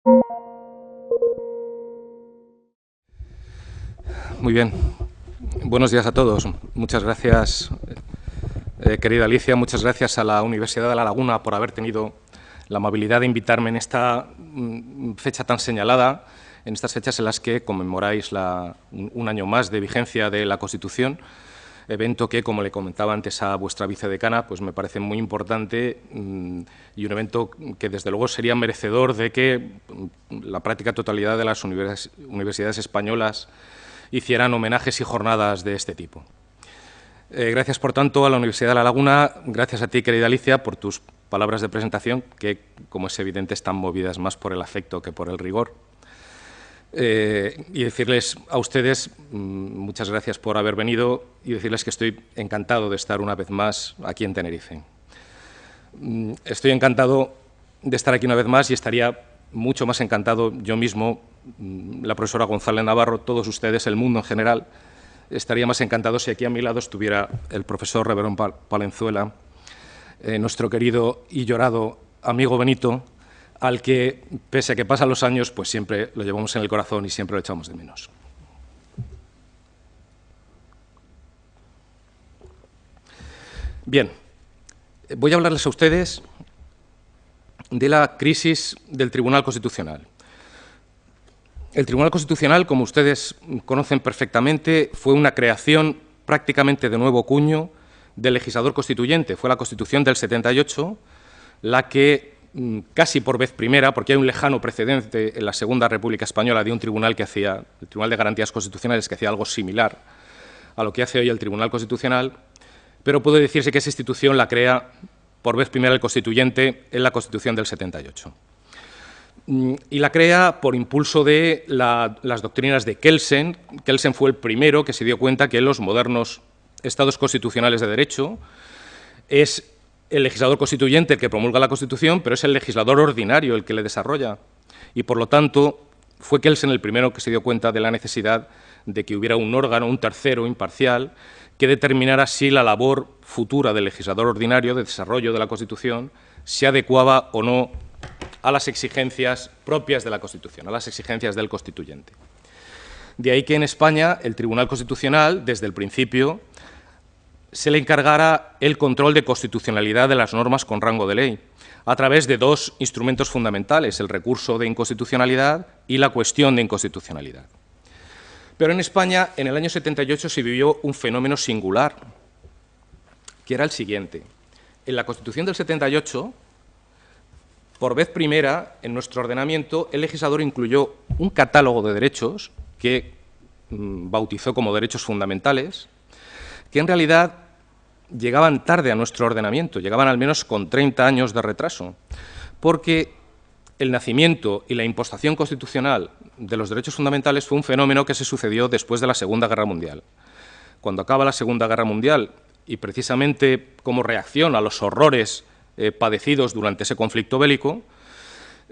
Muy bien. Buenos días a todos. Muchas gracias, querida Alicia. Muchas gracias a la Universidad de La Laguna por haber tenido la amabilidad de invitarme en esta fecha tan señalada, en estas fechas en las que conmemoráis un año más de vigencia de la Constitución, evento que, como le comentaba antes a vuestra vicedecana, pues me parece muy importante y un evento que, desde luego, sería merecedor de que la práctica totalidad de las universidades españolas hicieran homenajes y jornadas de este tipo. Gracias, por tanto, a la Universidad de La Laguna, gracias a ti, querida Alicia, por tus palabras de presentación, que, como es evidente, están movidas más por el afecto que por el rigor. Y decirles a ustedes muchas gracias por haber venido y decirles que estoy encantado de estar una vez más aquí en Tenerife. Estoy encantado de estar aquí una vez más y estaría mucho más encantado yo mismo, la profesora González Navarro, todos ustedes, el mundo en general, estaría más encantado si aquí a mi lado estuviera el profesor Reverón Palenzuela, nuestro querido y llorado amigo Benito, al que, pese a que pasan los años, pues siempre lo llevamos en el corazón y siempre lo echamos de menos. Bien, voy a hablarles a ustedes de la crisis del Tribunal Constitucional. El Tribunal Constitucional, como ustedes conocen perfectamente, fue una creación prácticamente de nuevo cuño del legislador constituyente. Fue la Constitución del 78 la que, casi por vez primera, porque hay un lejano precedente en la Segunda República Española de un tribunal que hacía, el Tribunal de Garantías Constitucionales, que hacía algo similar a lo que hace hoy el Tribunal Constitucional, pero puede decirse que esa institución la crea por vez primera el constituyente en la Constitución del 78. Y la crea por impulso de las doctrinas de Kelsen. Kelsen fue el primero que se dio cuenta que en los modernos estados constitucionales de derecho es el legislador constituyente el que promulga la Constitución, pero es el legislador ordinario el que le desarrolla. Y, por lo tanto, fue Kelsen el primero que se dio cuenta de la necesidad de que hubiera un órgano, un tercero imparcial, que determinara si la labor futura del legislador ordinario de desarrollo de la Constitución se adecuaba o no a las exigencias propias de la Constitución, a las exigencias del constituyente. De ahí que en España el Tribunal Constitucional, desde el principio, se le encargara el control de constitucionalidad de las normas con rango de ley, a través de dos instrumentos fundamentales, el recurso de inconstitucionalidad y la cuestión de inconstitucionalidad. Pero en España, en el año 78, se vivió un fenómeno singular, que era el siguiente. En la Constitución del 78, por vez primera, en nuestro ordenamiento, el legislador incluyó un catálogo de derechos que bautizó como derechos fundamentales, que en realidad llegaban tarde a nuestro ordenamiento, llegaban al menos con 30 años de retraso, porque el nacimiento y la impostación constitucional de los derechos fundamentales fue un fenómeno que se sucedió después de la Segunda Guerra Mundial. Cuando acaba la Segunda Guerra Mundial, y precisamente como reacción a los horrores padecidos durante ese conflicto bélico,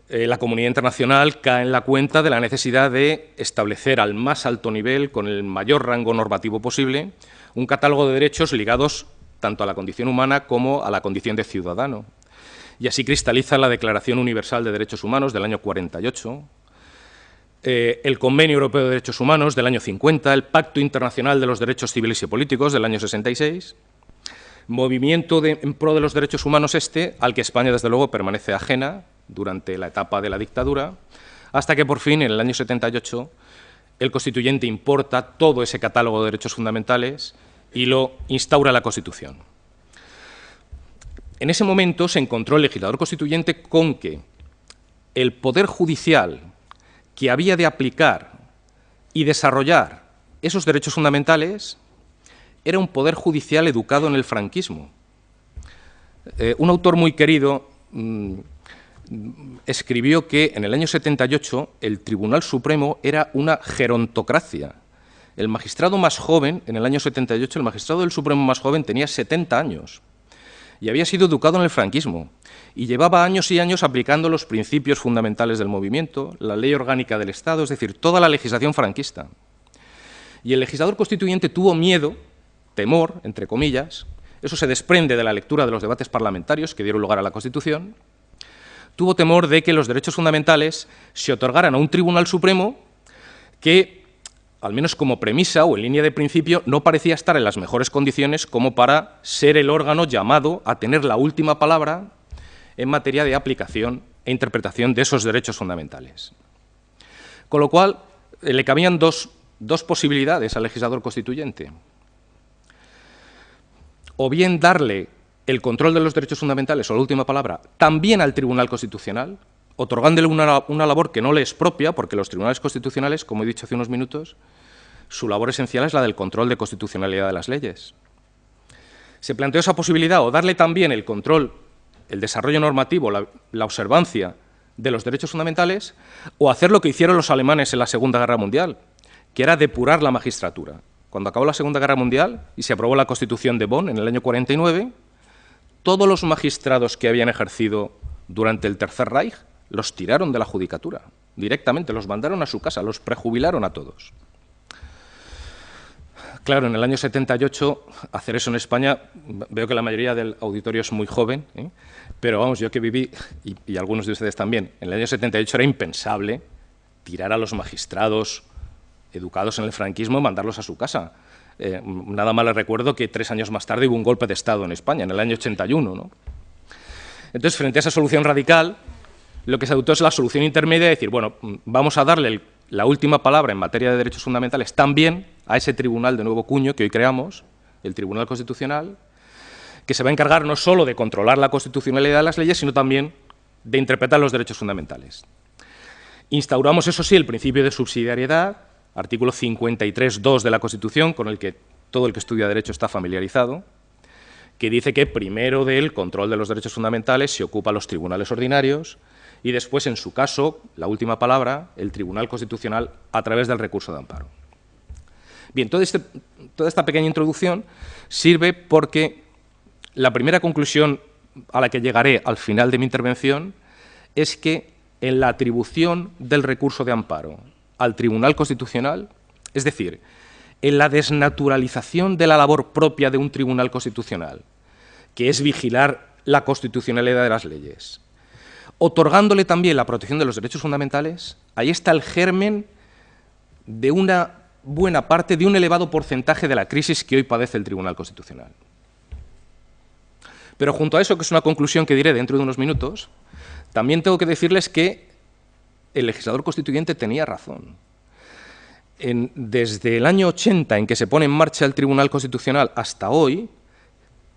la comunidad internacional cae en la cuenta de la necesidad de establecer al más alto nivel, con el mayor rango normativo posible, un catálogo de derechos ligados tanto a la condición humana como a la condición de ciudadano. Y así cristaliza la Declaración Universal de Derechos Humanos del año 48, el Convenio Europeo de Derechos Humanos del año 50, el Pacto Internacional de los Derechos Civiles y Políticos del año 66, movimiento en pro de los derechos humanos al que España, desde luego, permanece ajena durante la etapa de la dictadura, hasta que por fin, en el año 78, el constituyente importa todo ese catálogo de derechos fundamentales y lo instaura la Constitución. En ese momento se encontró el legislador constituyente con que el Poder Judicial, que había de aplicar y desarrollar esos derechos fundamentales, era un Poder Judicial educado en el franquismo. Un autor muy querido escribió que en el año 78 el Tribunal Supremo era una gerontocracia. El magistrado más joven, en el año 78, el magistrado del Supremo más joven tenía 70 años y había sido educado en el franquismo y llevaba años y años aplicando los principios fundamentales del movimiento, la ley orgánica del Estado, es decir, toda la legislación franquista. Y el legislador constituyente tuvo miedo, temor, entre comillas, eso se desprende de la lectura de los debates parlamentarios que dieron lugar a la Constitución, tuvo temor de que los derechos fundamentales se otorgaran a un Tribunal Supremo que, al menos como premisa o en línea de principio, no parecía estar en las mejores condiciones como para ser el órgano llamado a tener la última palabra en materia de aplicación e interpretación de esos derechos fundamentales. Con lo cual, le cabían dos posibilidades al legislador constituyente. O bien darle el control de los derechos fundamentales o la última palabra también al Tribunal Constitucional, otorgándole una labor que no le es propia, porque los tribunales constitucionales, como he dicho hace unos minutos, su labor esencial es la del control de constitucionalidad de las leyes. Se planteó esa posibilidad, o darle también el control, el desarrollo normativo, la observancia de los derechos fundamentales, o hacer lo que hicieron los alemanes en la Segunda Guerra Mundial, que era depurar la magistratura. Cuando acabó la Segunda Guerra Mundial y se aprobó la Constitución de Bonn en el año 49, todos los magistrados que habían ejercido durante el Tercer Reich los tiraron de la judicatura, directamente, los mandaron a su casa, los prejubilaron a todos. Claro, en el año 78, hacer eso en España, veo que la mayoría del auditorio es muy joven, pero vamos, yo que viví, y algunos de ustedes también, en el año 78 era impensable tirar a los magistrados educados en el franquismo y mandarlos a su casa. Nada más les recuerdo que 3 años más tarde hubo un golpe de Estado en España, en el año 81, ¿no? Entonces, frente a esa solución radical, lo que se adoptó es la solución intermedia de decir, bueno, vamos a darle la última palabra en materia de derechos fundamentales también a ese tribunal de nuevo cuño que hoy creamos, el Tribunal Constitucional, que se va a encargar no solo de controlar la constitucionalidad de las leyes, sino también de interpretar los derechos fundamentales. Instauramos, eso sí, el principio de subsidiariedad, artículo 53.2 de la Constitución, con el que todo el que estudia Derecho está familiarizado, que dice que primero del control de los derechos fundamentales se ocupan los tribunales ordinarios y después, en su caso, la última palabra, el Tribunal Constitucional a través del recurso de amparo. Bien, toda esta pequeña introducción sirve porque la primera conclusión a la que llegaré al final de mi intervención es que en la atribución del recurso de amparo al Tribunal Constitucional, es decir, en la desnaturalización de la labor propia de un Tribunal Constitucional, que es vigilar la constitucionalidad de las leyes, otorgándole también la protección de los derechos fundamentales, ahí está el germen de una buena parte, de un elevado porcentaje de la crisis que hoy padece el Tribunal Constitucional. Pero junto a eso, que es una conclusión que diré dentro de unos minutos, también tengo que decirles que el legislador constituyente tenía razón. Desde el año 80, en que se pone en marcha el Tribunal Constitucional, hasta hoy,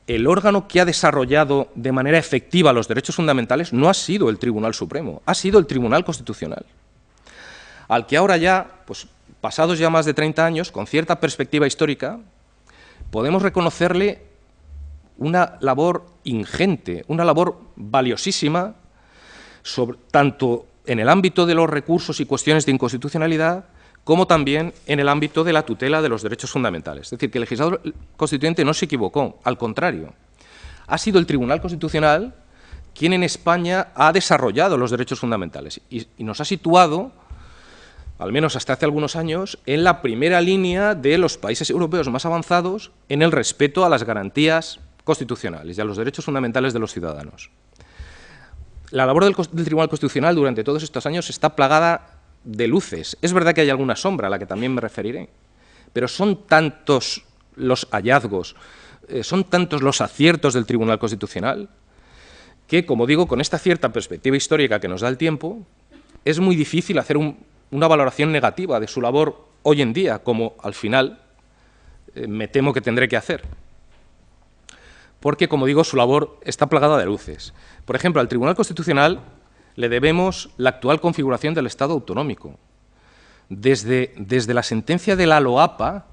el órgano que ha desarrollado de manera efectiva los derechos fundamentales no ha sido el Tribunal Supremo, ha sido el Tribunal Constitucional, al que ahora ya, pues, pasados ya más de 30 años, con cierta perspectiva histórica, podemos reconocerle una labor ingente, una labor valiosísima, tanto en el ámbito de los recursos y cuestiones de inconstitucionalidad, como también en el ámbito de la tutela de los derechos fundamentales. Es decir, que el legislador constituyente no se equivocó, al contrario. Ha sido el Tribunal Constitucional quien en España ha desarrollado los derechos fundamentales y nos ha situado, al menos hasta hace algunos años, en la primera línea de los países europeos más avanzados en el respeto a las garantías constitucionales y a los derechos fundamentales de los ciudadanos. La labor del Tribunal Constitucional durante todos estos años está plagada de luces. Es verdad que hay alguna sombra a la que también me referiré, pero son tantos los hallazgos, son tantos los aciertos del Tribunal Constitucional que, como digo, con esta cierta perspectiva histórica que nos da el tiempo, es muy difícil hacer una valoración negativa de su labor hoy en día, como al final me temo que tendré que hacer. Porque, como digo, su labor está plagada de luces. Por ejemplo, al Tribunal Constitucional le debemos la actual configuración del Estado autonómico. Desde la sentencia de la LOAPA,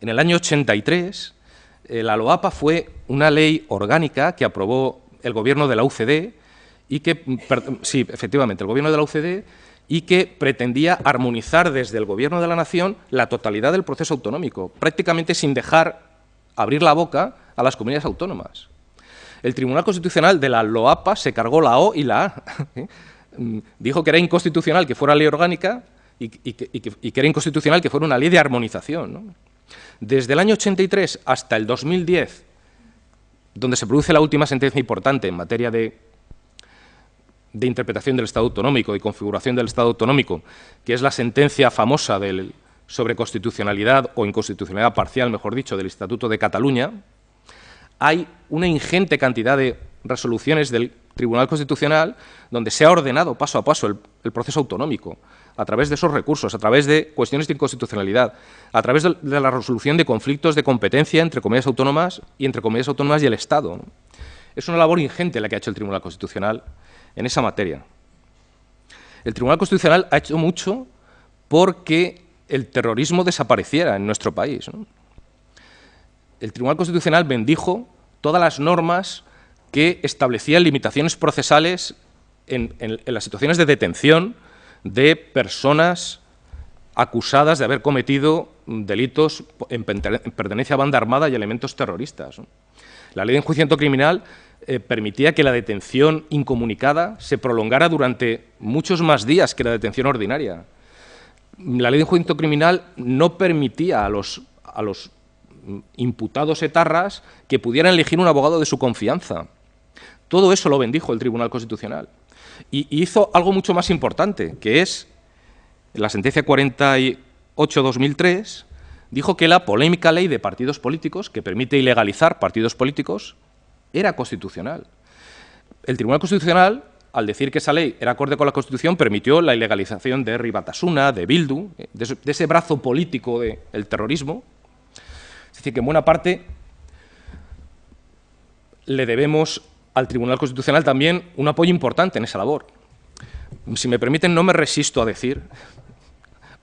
en el año 83, la LOAPA fue una ley orgánica que aprobó el gobierno de la UCD, y que, sí, efectivamente, el gobierno de la UCD, y que pretendía armonizar desde el Gobierno de la Nación la totalidad del proceso autonómico, prácticamente sin dejar abrir la boca a las comunidades autónomas. El Tribunal Constitucional de la LOAPA se cargó la O y la A. Dijo que era inconstitucional que fuera ley orgánica y que era inconstitucional que fuera una ley de armonización, ¿no? Desde el año 83 hasta el 2010, donde se produce la última sentencia importante en materia de de interpretación del Estado autonómico y configuración del Estado autonómico, que es la sentencia famosa sobre constitucionalidad o inconstitucionalidad parcial, mejor dicho, del Estatuto de Cataluña, hay una ingente cantidad de resoluciones del Tribunal Constitucional donde se ha ordenado paso a paso el proceso autonómico, a través de esos recursos, a través de cuestiones de inconstitucionalidad, a través de la resolución de conflictos de competencia entre comunidades autónomas y entre comunidades autónomas y el Estado. Es una labor ingente la que ha hecho el Tribunal Constitucional en esa materia. El Tribunal Constitucional ha hecho mucho porque el terrorismo desapareciera en nuestro país, ¿no? El Tribunal Constitucional bendijo todas las normas que establecían limitaciones procesales en las situaciones de detención de personas acusadas de haber cometido delitos en pertenencia a banda armada y elementos terroristas, ¿no? La ley de enjuiciamiento criminal permitía que la detención incomunicada se prolongara durante muchos más días que la detención ordinaria. La ley de enjuiciamiento criminal no permitía a los imputados etarras que pudieran elegir un abogado de su confianza. Todo eso lo bendijo el Tribunal Constitucional. Y hizo algo mucho más importante, que es la sentencia 48/2003, dijo que la polémica ley de partidos políticos, que permite ilegalizar partidos políticos, era constitucional. El Tribunal Constitucional, al decir que esa ley era acorde con la Constitución, permitió la ilegalización de Herri Batasuna, de Bildu, de ese brazo político del terrorismo. Es decir, que en buena parte le debemos al Tribunal Constitucional también un apoyo importante en esa labor. Si me permiten, no me resisto a decir,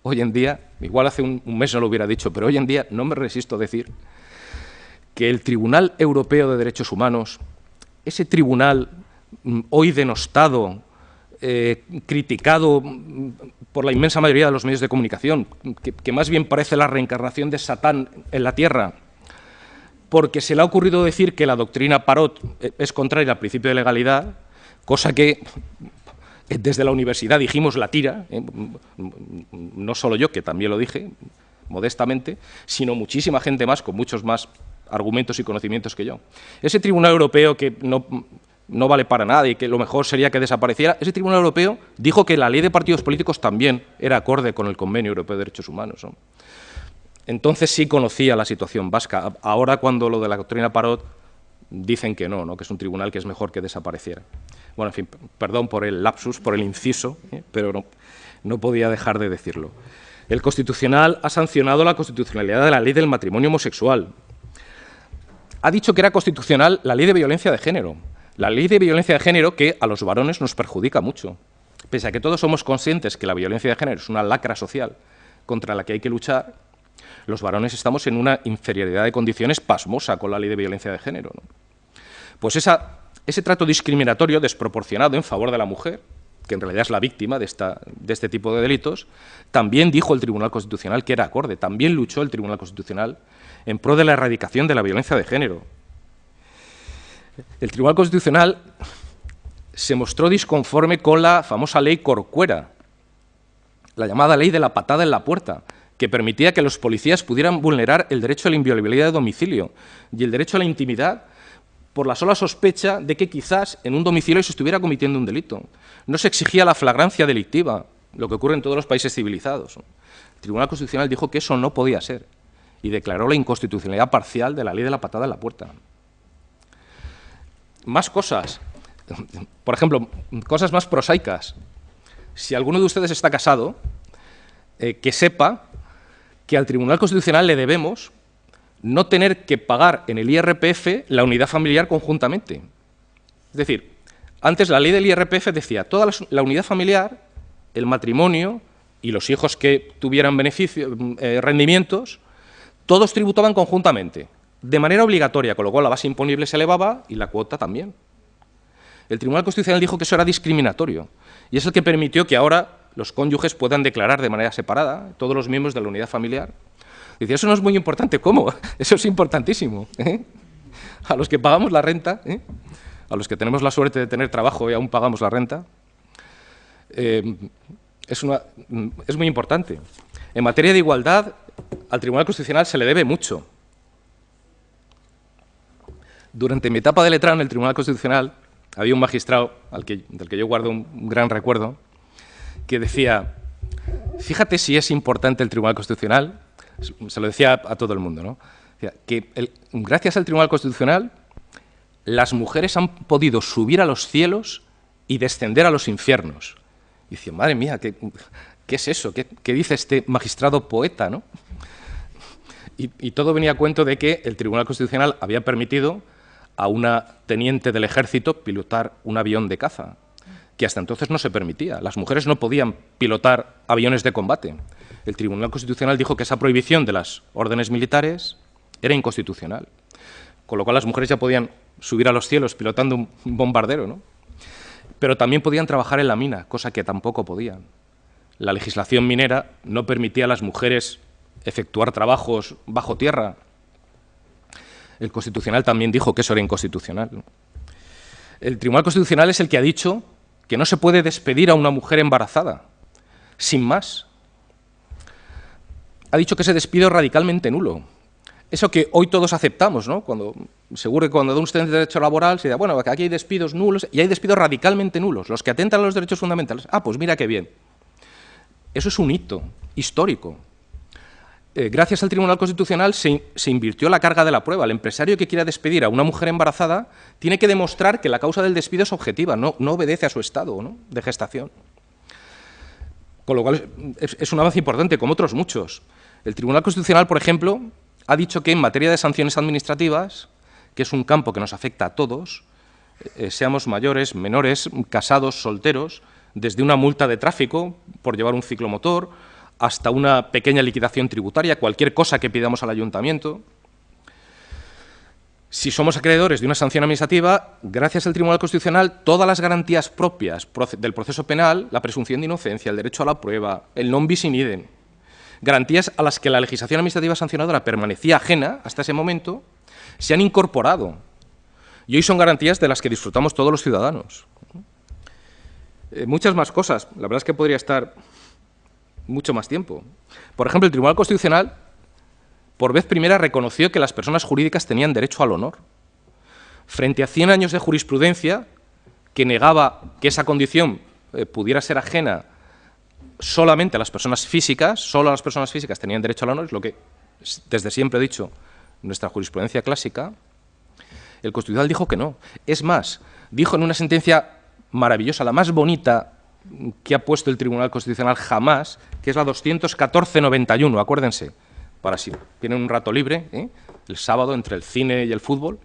hoy en día, igual hace un mes no lo hubiera dicho, pero hoy en día no me resisto a decir que el Tribunal Europeo de Derechos Humanos, ese tribunal hoy denostado, criticado por la inmensa mayoría de los medios de comunicación, que más bien parece la reencarnación de Satán en la tierra, porque se le ha ocurrido decir que la doctrina Parot es contraria al principio de legalidad, cosa que desde la universidad dijimos la tira, no solo yo, que también lo dije, modestamente, sino muchísima gente más, con muchos más argumentos y conocimientos que yo. Ese Tribunal Europeo que no vale para nada y que lo mejor sería que desapareciera, ese Tribunal Europeo dijo que la ley de partidos políticos también era acorde con el Convenio Europeo de Derechos Humanos, ¿no? Entonces sí conocía la situación vasca. Ahora, cuando lo de la doctrina Parot, dicen que no, que es un tribunal que es mejor que desapareciera. Bueno, en fin, perdón por el lapsus, por el inciso, pero no podía dejar de decirlo. El Constitucional ha sancionado la constitucionalidad de la ley del matrimonio homosexual. Ha dicho que era constitucional la ley de violencia de género. La ley de violencia de género que a los varones nos perjudica mucho. Pese a que todos somos conscientes que la violencia de género es una lacra social contra la que hay que luchar, los varones estamos en una inferioridad de condiciones pasmosa con la ley de violencia de género, ¿no? Pues ese trato discriminatorio desproporcionado en favor de la mujer, que en realidad es la víctima de este tipo de delitos, también dijo el Tribunal Constitucional que era acorde, también luchó el Tribunal Constitucional en pro de la erradicación de la violencia de género. El Tribunal Constitucional se mostró disconforme con la famosa ley Corcuera, la llamada ley de la patada en la puerta, que permitía que los policías pudieran vulnerar el derecho a la inviolabilidad de domicilio y el derecho a la intimidad por la sola sospecha de que quizás en un domicilio se estuviera cometiendo un delito. No se exigía la flagrancia delictiva, lo que ocurre en todos los países civilizados. El Tribunal Constitucional dijo que eso no podía ser y declaró la inconstitucionalidad parcial de la ley de la patada en la puerta. Más cosas. Por ejemplo, cosas más prosaicas. Si alguno de ustedes está casado, que sepa que al Tribunal Constitucional le debemos no tener que pagar en el IRPF la unidad familiar conjuntamente. Es decir, antes la ley del IRPF decía toda la unidad familiar, el matrimonio y los hijos que tuvieran rendimientos, todos tributaban conjuntamente, de manera obligatoria, con lo cual la base imponible se elevaba y la cuota también. El Tribunal Constitucional dijo que eso era discriminatorio y es el que permitió que ahora los cónyuges puedan declarar de manera separada, todos los miembros de la unidad familiar. Dice, eso no es muy importante. ¿Cómo? Eso es importantísimo, ¿eh? A los que pagamos la renta, a los que tenemos la suerte de tener trabajo y aún pagamos la renta, es muy importante. En materia de igualdad, al Tribunal Constitucional se le debe mucho. Durante mi etapa de letrado en el Tribunal Constitucional, había un magistrado del que yo guardo un gran recuerdo, que decía, fíjate si es importante el Tribunal Constitucional, se lo decía a todo el mundo, ¿no? Decía, que gracias al Tribunal Constitucional las mujeres han podido subir a los cielos y descender a los infiernos. Y decía, madre mía, ¿qué es eso? ¿Qué dice este magistrado poeta, ¿no? Y todo venía a cuento de que el Tribunal Constitucional había permitido a una teniente del ejército pilotar un avión de caza, que hasta entonces no se permitía. Las mujeres no podían pilotar aviones de combate. El Tribunal Constitucional dijo que esa prohibición de las órdenes militares era inconstitucional, con lo cual las mujeres ya podían subir a los cielos pilotando un bombardero, ¿no? Pero también podían trabajar en la mina, cosa que tampoco podían. La legislación minera no permitía a las mujeres efectuar trabajos bajo tierra. El Constitucional también dijo que eso era inconstitucional, ¿no? El Tribunal Constitucional es el que ha dicho que no se puede despedir a una mujer embarazada, sin más. Ha dicho que ese despido es radicalmente nulo. Eso que hoy todos aceptamos, ¿no? Seguro que cuando da usted un derecho laboral se dice, bueno, aquí hay despidos nulos y hay despidos radicalmente nulos, los que atentan a los derechos fundamentales. Ah, pues mira qué bien. Eso es un hito histórico. Gracias al Tribunal Constitucional se invirtió la carga de la prueba. El empresario que quiera despedir a una mujer embarazada tiene que demostrar que la causa del despido es objetiva, no obedece a su estado, ¿no?, de gestación. Con lo cual es un avance importante, como otros muchos. El Tribunal Constitucional, por ejemplo, ha dicho que en materia de sanciones administrativas, que es un campo que nos afecta a todos, seamos mayores, menores, casados, solteros, desde una multa de tráfico por llevar un ciclomotor hasta una pequeña liquidación tributaria, cualquier cosa que pidamos al ayuntamiento. Si somos acreedores de una sanción administrativa, gracias al Tribunal Constitucional, todas las garantías propias del proceso penal, la presunción de inocencia, el derecho a la prueba, el non bis in idem, garantías a las que la legislación administrativa sancionadora permanecía ajena hasta ese momento, se han incorporado. Y hoy son garantías de las que disfrutamos todos los ciudadanos. Muchas más cosas. La verdad es que podría estar mucho más tiempo. Por ejemplo, el Tribunal Constitucional, por vez primera, reconoció que las personas jurídicas tenían derecho al honor. Frente a 100 años de jurisprudencia que negaba que esa condición pudiera ser ajena solamente a las personas físicas, solo las personas físicas tenían derecho al honor, es lo que desde siempre he dicho nuestra jurisprudencia clásica, el Constitucional dijo que no. Es más, dijo en una sentencia maravillosa, la más bonita que ha puesto el Tribunal Constitucional jamás, que es la 214/91, acuérdense, para si tienen un rato libre, el sábado entre el cine y el fútbol.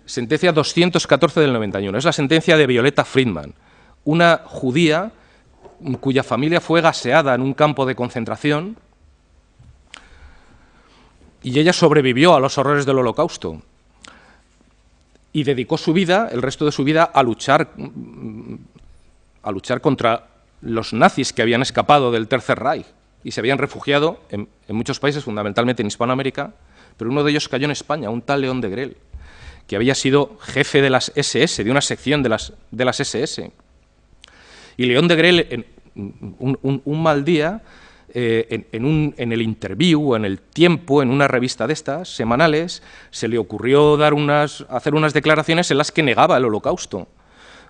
Sentencia 214 del 91, es la sentencia de Violeta Friedman, una judía cuya familia fue gaseada en un campo de concentración y ella sobrevivió a los horrores del Holocausto y dedicó su vida, el resto de su vida, a luchar contra los nazis que habían escapado del Tercer Reich y se habían refugiado en muchos países, fundamentalmente en Hispanoamérica, pero uno de ellos cayó en España, un tal León Degrelle, que había sido jefe de las SS, de una sección de las SS. Y León Degrelle, en un mal día, en el Interview, en El Tiempo, en una revista de estas, semanales, se le ocurrió hacer unas declaraciones en las que negaba el Holocausto.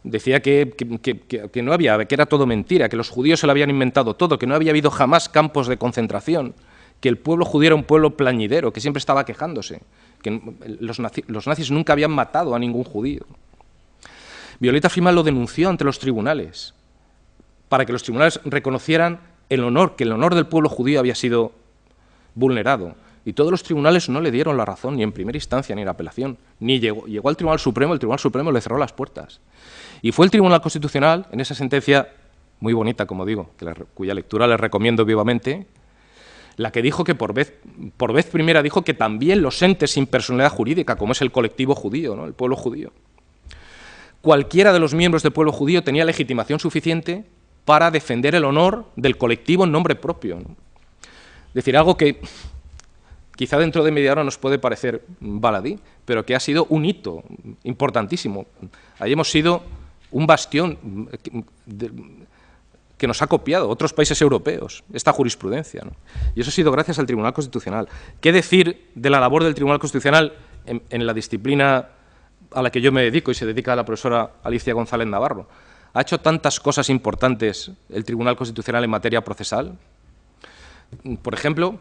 Decía que no había, que era todo mentira, que los judíos se lo habían inventado todo, que no había habido jamás campos de concentración, que el pueblo judío era un pueblo plañidero, que siempre estaba quejándose, que los nazis nunca habían matado a ningún judío. Violeta Friedman lo denunció ante los tribunales, para que los tribunales reconocieran que el honor del pueblo judío había sido vulnerado. Y todos los tribunales no le dieron la razón, ni en primera instancia, ni en apelación. Ni llegó al Tribunal Supremo, el Tribunal Supremo le cerró las puertas. Y fue el Tribunal Constitucional, en esa sentencia muy bonita, como digo, cuya lectura les recomiendo vivamente, la que dijo que por vez primera dijo que también los entes sin personalidad jurídica, como es el colectivo judío, ¿no?, el pueblo judío, cualquiera de los miembros del pueblo judío tenía legitimación suficiente para defender el honor del colectivo en nombre propio, ¿no? Es decir, algo que quizá dentro de media hora nos puede parecer baladí, pero que ha sido un hito importantísimo. Ahí hemos sido un bastión que nos ha copiado otros países europeos, esta jurisprudencia, ¿no? Y eso ha sido gracias al Tribunal Constitucional. ¿Qué decir de la labor del Tribunal Constitucional en la disciplina a la que yo me dedico y se dedica la profesora Alicia González Navarro. ¿Ha hecho tantas cosas importantes el Tribunal Constitucional en materia procesal? Por ejemplo,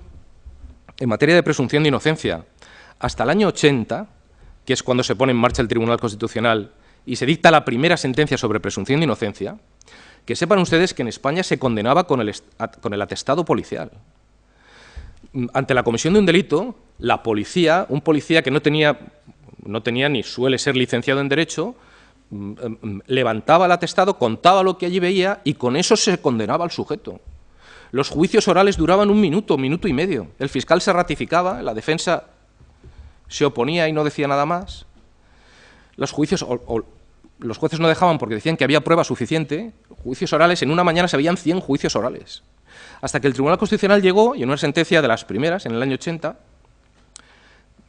en materia de presunción de inocencia, hasta el año 80, que es cuando se pone en marcha el Tribunal Constitucional y se dicta la primera sentencia sobre presunción de inocencia, que sepan ustedes que en España se condenaba con el atestado policial. Ante la comisión de un delito, la policía, un policía que no tenía ni suele ser licenciado en Derecho, levantaba el atestado, contaba lo que allí veía y con eso se condenaba al sujeto. Los juicios orales duraban un minuto, minuto y medio. El fiscal se ratificaba, la defensa se oponía y no decía nada más. Los juicios, los jueces no dejaban porque decían que había prueba suficiente. Juicios orales, en una mañana se veían 100 juicios orales. Hasta que el Tribunal Constitucional llegó y en una sentencia de las primeras, en el año 80,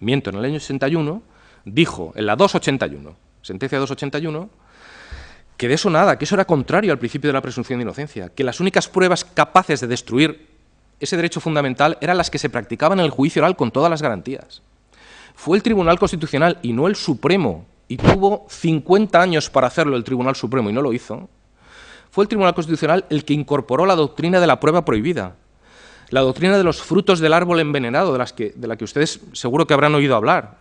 en el año 81, dijo, en la 281, sentencia 281, que de eso nada, que eso era contrario al principio de la presunción de inocencia, que las únicas pruebas capaces de destruir ese derecho fundamental eran las que se practicaban en el juicio oral con todas las garantías. Fue el Tribunal Constitucional y no el Supremo, y tuvo 50 años para hacerlo el Tribunal Supremo y no lo hizo, fue el Tribunal Constitucional el que incorporó la doctrina de la prueba prohibida, la doctrina de los frutos del árbol envenenado, de la que ustedes seguro que habrán oído hablar,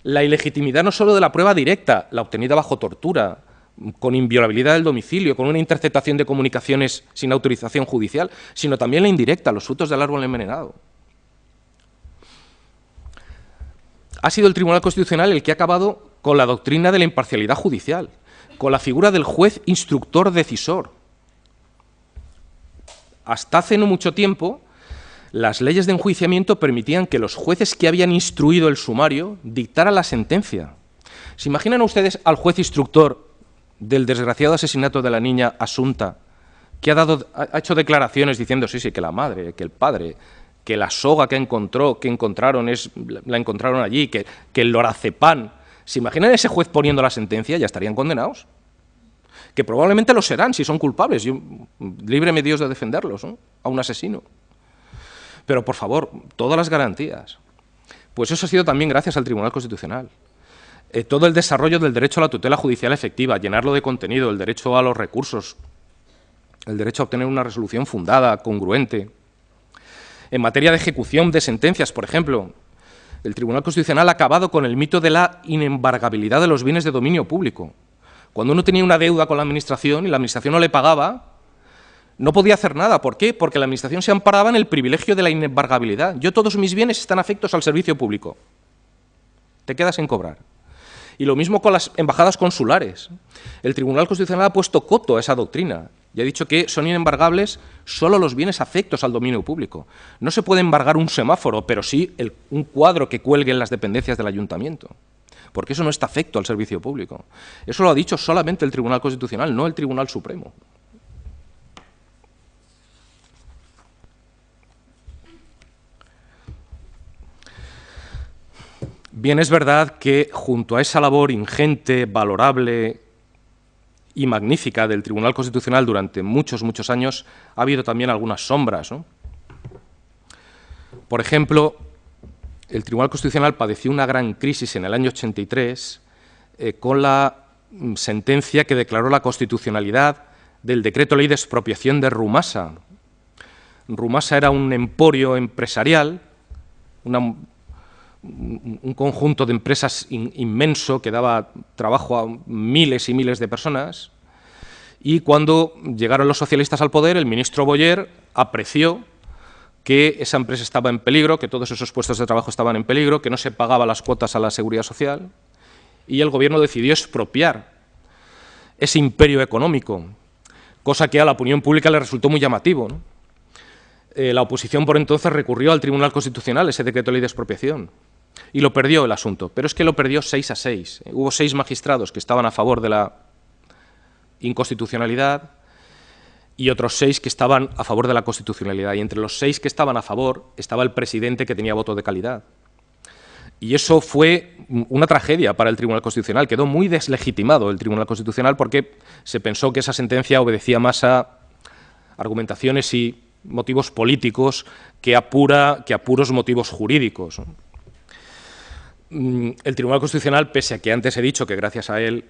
La ilegitimidad no solo de la prueba directa, la obtenida bajo tortura, con inviolabilidad del domicilio, con una interceptación de comunicaciones sin autorización judicial, sino también la indirecta, los frutos del árbol envenenado. Ha sido el Tribunal Constitucional el que ha acabado con la doctrina de la imparcialidad judicial, con la figura del juez instructor decisor. Hasta hace no mucho tiempo, las leyes de enjuiciamiento permitían que los jueces que habían instruido el sumario dictaran la sentencia. ¿Se imaginan ustedes al juez instructor del desgraciado asesinato de la niña Asunta, que ha hecho declaraciones diciendo sí, que la madre, que el padre, que la soga que encontraron la encontraron allí, que el lorazepam? ¿Se imaginan ese juez poniendo la sentencia? Ya estarían condenados. Que probablemente lo serán si son culpables. Líbreme Dios de defenderlos, ¿no?, a un asesino. Pero, por favor, todas las garantías. Pues eso ha sido también gracias al Tribunal Constitucional. Todo el desarrollo del derecho a la tutela judicial efectiva, llenarlo de contenido, el derecho a los recursos, el derecho a obtener una resolución fundada, congruente. En materia de ejecución de sentencias, por ejemplo, el Tribunal Constitucional ha acabado con el mito de la inembargabilidad de los bienes de dominio público. Cuando uno tenía una deuda con la Administración y la Administración no le pagaba, no podía hacer nada. ¿Por qué? Porque la Administración se amparaba en el privilegio de la inembargabilidad. Todos mis bienes están afectos al servicio público. Te quedas sin cobrar. Y lo mismo con las embajadas consulares. El Tribunal Constitucional ha puesto coto a esa doctrina y ha dicho que son inembargables solo los bienes afectos al dominio público. No se puede embargar un semáforo, pero sí un cuadro que cuelgue en las dependencias del ayuntamiento, porque eso no está afecto al servicio público. Eso lo ha dicho solamente el Tribunal Constitucional, no el Tribunal Supremo. Bien, es verdad que junto a esa labor ingente, valorable y magnífica del Tribunal Constitucional durante muchos años, ha habido también algunas sombras, ¿no? Por ejemplo, el Tribunal Constitucional padeció una gran crisis en el año 83 con la sentencia que declaró la constitucionalidad del Decreto Ley de Expropiación de Rumasa. Rumasa era un emporio empresarial, un conjunto de empresas inmenso que daba trabajo a miles y miles de personas, y cuando llegaron los socialistas al poder, el ministro Boyer apreció que esa empresa estaba en peligro, que todos esos puestos de trabajo estaban en peligro, que no se pagaban las cuotas a la Seguridad Social, y el Gobierno decidió expropiar ese imperio económico, cosa que a la opinión pública le resultó muy llamativo, ¿no? La oposición por entonces recurrió al Tribunal Constitucional ese decreto de ley de expropiación y lo perdió el asunto, pero es que lo perdió 6-6. Hubo 6 magistrados que estaban a favor de la inconstitucionalidad y otros 6 que estaban a favor de la constitucionalidad, y entre los 6 que estaban a favor estaba el presidente, que tenía voto de calidad. Y eso fue una tragedia para el Tribunal Constitucional. Quedó muy deslegitimado el Tribunal Constitucional porque se pensó que esa sentencia obedecía más a argumentaciones y motivos políticos que a puros motivos jurídicos. el Tribunal Constitucional, pese a que antes he dicho que gracias a él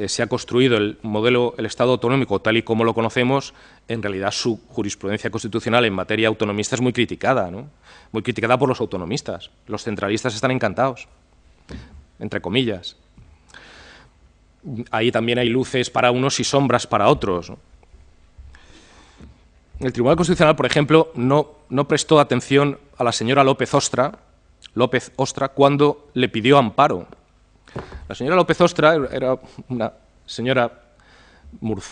se ha construido el modelo, el Estado autonómico tal y como lo conocemos, en realidad su jurisprudencia constitucional en materia autonomista es muy criticada, ¿no? Muy criticada por los autonomistas. Los centralistas están encantados, entre comillas. Ahí también hay luces para unos y sombras para otros, ¿no? El Tribunal Constitucional, por ejemplo, no prestó atención a la señora López Ostra cuando le pidió amparo. La señora López Ostra era una señora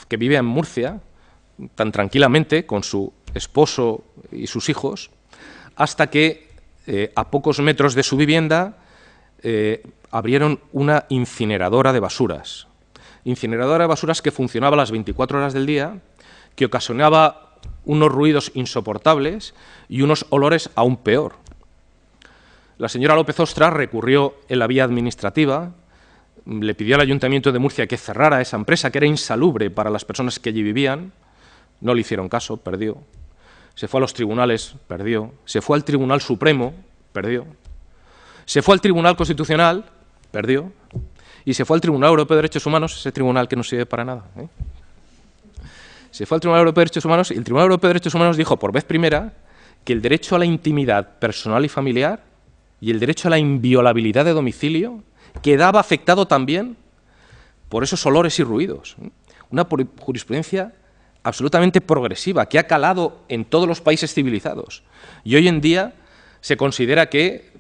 que vivía en Murcia, tan tranquilamente, con su esposo y sus hijos, hasta que a pocos metros de su vivienda abrieron una incineradora de basuras. Incineradora de basuras que funcionaba las 24 horas del día, que ocasionaba unos ruidos insoportables y unos olores aún peor. La señora López Ostra recurrió en la vía administrativa, le pidió al Ayuntamiento de Murcia que cerrara esa empresa, que era insalubre para las personas que allí vivían. No le hicieron caso, perdió. Se fue a los tribunales, perdió. Se fue al Tribunal Supremo, perdió. Se fue al Tribunal Constitucional, perdió. Y se fue al Tribunal Europeo de Derechos Humanos, ese tribunal que no sirve para nada, ¿eh? Se fue al Tribunal Europeo de Derechos Humanos y el Tribunal Europeo de Derechos Humanos dijo por vez primera que el derecho a la intimidad personal y familiar y el derecho a la inviolabilidad de domicilio quedaba afectado también por esos olores y ruidos. Una jurisprudencia absolutamente progresiva que ha calado en todos los países civilizados. Y hoy en día se considera que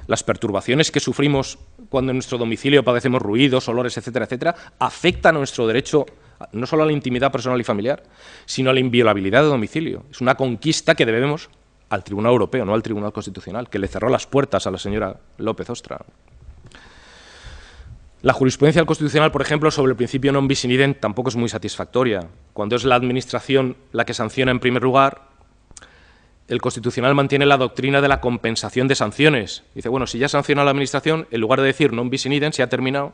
las perturbaciones que sufrimos cuando en nuestro domicilio padecemos ruidos, olores, etcétera, etcétera, afectan a nuestro derecho no solo a la intimidad personal y familiar, sino a la inviolabilidad de domicilio. Es una conquista que debemos al Tribunal Europeo, no al Tribunal Constitucional, que le cerró las puertas a la señora López Ostra. La jurisprudencia del Constitucional, por ejemplo, sobre el principio non bis in idem tampoco es muy satisfactoria. Cuando es la Administración la que sanciona en primer lugar, el Constitucional mantiene la doctrina de la compensación de sanciones. Dice, bueno, si ya sanciona la Administración, en lugar de decir non bis in idem, se ha terminado,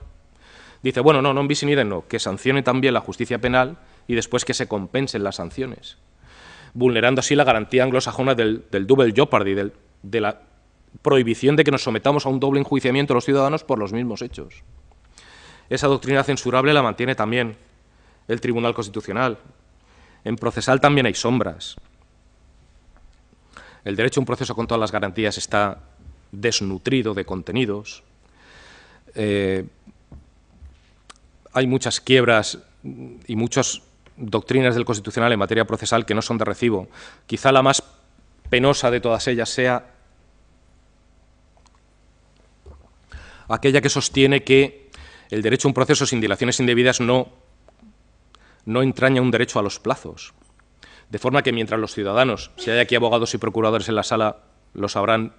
dice, bueno, no, non bis in idem no, que sancione también la justicia penal y después que se compensen las sanciones, vulnerando así la garantía anglosajona del double jeopardy, de la prohibición de que nos sometamos a un doble enjuiciamiento los ciudadanos por los mismos hechos. Esa doctrina censurable la mantiene también el Tribunal Constitucional. En procesal también hay sombras. El derecho a un proceso con todas las garantías está desnutrido de contenidos. Hay muchas quiebras y muchas doctrinas del Constitucional en materia procesal que no son de recibo. Quizá la más penosa de todas ellas sea aquella que sostiene que el derecho a un proceso sin dilaciones indebidas no entraña un derecho a los plazos. De forma que mientras los ciudadanos, si hay aquí abogados y procuradores en la sala, lo sabrán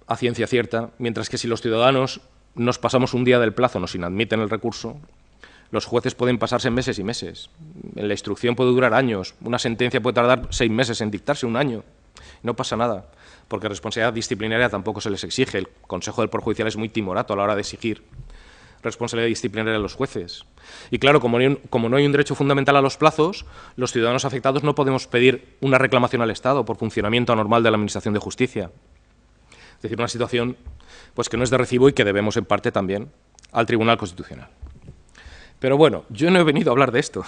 a ciencia cierta, mientras que si los ciudadanos nos pasamos un día del plazo, nos inadmiten el recurso, los jueces pueden pasarse meses y meses. En la instrucción puede durar años, una sentencia puede tardar 6 meses en dictarse, un año. No pasa nada, porque responsabilidad disciplinaria tampoco se les exige. El Consejo del Poder Judicial es muy timorato a la hora de exigir responsabilidad disciplinaria a los jueces. Y claro, como no hay un derecho fundamental a los plazos, los ciudadanos afectados no podemos pedir una reclamación al Estado por funcionamiento anormal de la Administración de Justicia. Es decir, una situación pues, que no es de recibo y que debemos en parte también al Tribunal Constitucional. Pero bueno, yo no he venido a hablar de esto.